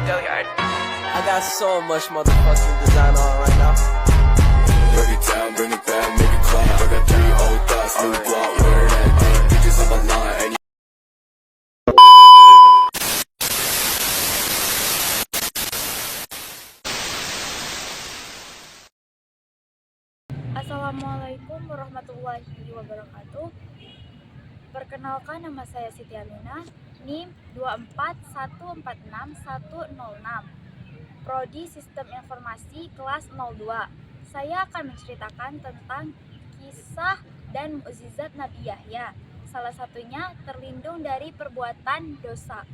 I got so much motherfucking design on right now. Break it down, bring it back, make it clap. I got 3 old thoughts, new block, where that thing, bitches on my line, and Assalamualaikum warahmatullahi wabarakatuh. Perkenalkan, nama saya Siti Aminah, NIM 241461006, Prodi Sistem Informasi kelas 02. Saya akan menceritakan tentang kisah dan mukjizat Nabi Yahya. Salah satunya terlindung dari perbuatan dosa.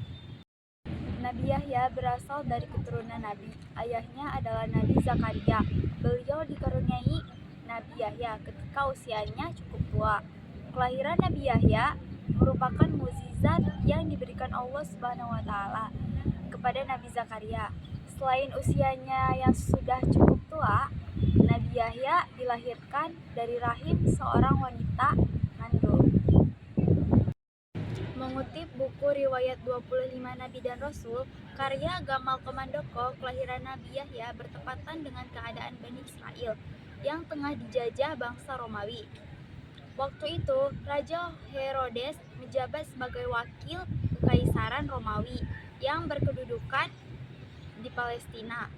Nabi Yahya berasal dari keturunan Nabi. Ayahnya adalah Nabi Zakaria. Beliau dikaruniai Nabi Yahya ketika usianya cukup tua. Kelahiran Nabi Yahya merupakan mukjizat yang diberikan Allah Subhanahu wa taala kepada Nabi Zakaria. Selain usianya yang sudah cukup tua, Nabi Yahya dilahirkan dari rahim seorang wanita mandul. Mengutip buku riwayat 25 Nabi dan Rasul, karya Gamal Komandoko, kelahiran Nabi Yahya bertepatan dengan keadaan Bani Israel yang tengah dijajah bangsa Romawi. Waktu itu, Raja Herodes menjabat sebagai wakil Kekaisaran Romawi yang berkedudukan di Palestina.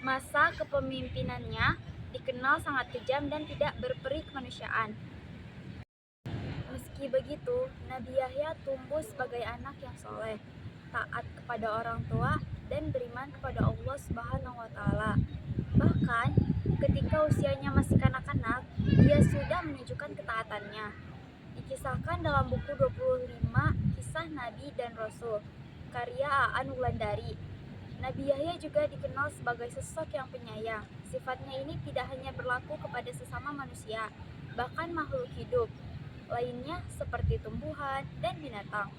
Masa kepemimpinannya dikenal sangat kejam dan tidak berperi kemanusiaan. Meski begitu, Nabi Yahya tumbuh sebagai anak yang soleh, taat kepada orang tua, dan beriman kepada Allah Subhanahu wa taala. Bahkan, ketika usianya masih kanak-kanak, dia sudah menunjukkan ketaatannya. Dikisahkan dalam buku 25 Kisah Nabi dan Rasul, karya Aan Wulandari. Nabi Yahya juga dikenal sebagai sosok yang penyayang. Sifatnya ini tidak hanya berlaku kepada sesama manusia, bahkan makhluk hidup lainnya seperti tumbuhan dan binatang.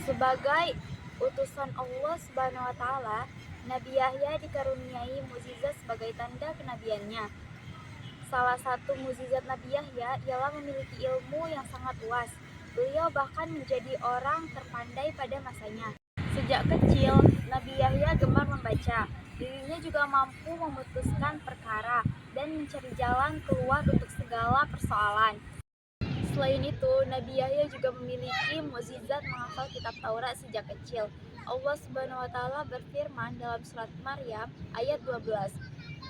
Sebagai utusan Allah Subhanahu wa taala, Nabi Yahya dikaruniai mukjizat sebagai tanda kenabiannya. Salah satu mukjizat Nabi Yahya ialah memiliki ilmu yang sangat luas. Beliau bahkan menjadi orang terpandai pada masanya. Sejak kecil, Nabi Yahya gemar membaca. Dirinya juga mampu memutuskan perkara dan mencari jalan keluar untuk segala persoalan. Selain itu, Nabi Yahya juga memiliki mukjizat menghafal kitab Taurat sejak kecil. Allah Subhanahu wa taala berfirman dalam surat Maryam ayat 12,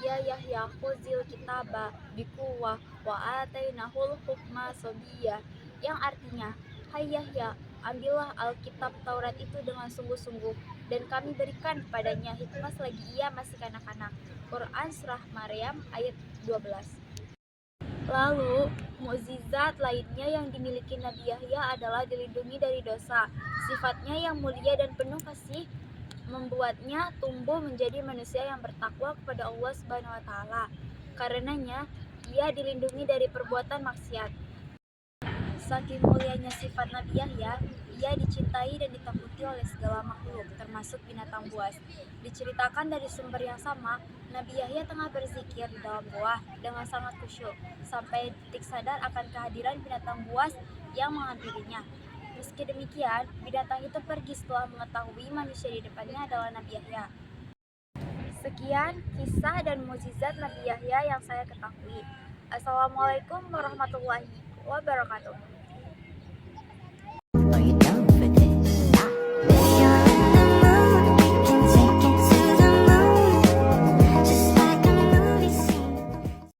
"Ya Yahya khuzil kitaba biquwwah wa atainahul hukma sabiyya," yang artinya, "Hai Yahya, ambillah Alkitab Taurat itu dengan sungguh-sungguh, dan kami berikan kepadanya hikmah selagi ia masih kanak-kanak." Quran Surah Maryam ayat 12. Lalu, mukjizat lainnya yang dimiliki Nabi Yahya adalah dilindungi dari dosa. Sifatnya yang mulia dan penuh kasih membuatnya tumbuh menjadi manusia yang bertakwa kepada Allah Subhanahu wa taala. Karenanya, ia dilindungi dari perbuatan maksiat. Saking mulianya sifat Nabi Yahya, ia dicintai dan ditakuti oleh segala makhluk, termasuk binatang buas. Diceritakan dari sumber yang sama, Nabi Yahya tengah berzikir di dalam goa dengan sangat khusyuk, sampai detik sadar akan kehadiran binatang buas yang menghampirinya. Meski demikian, binatang itu pergi setelah mengetahui manusia di depannya adalah Nabi Yahya. Sekian kisah dan mukjizat Nabi Yahya yang saya ketahui. Assalamualaikum warahmatullahi wabarakatuh.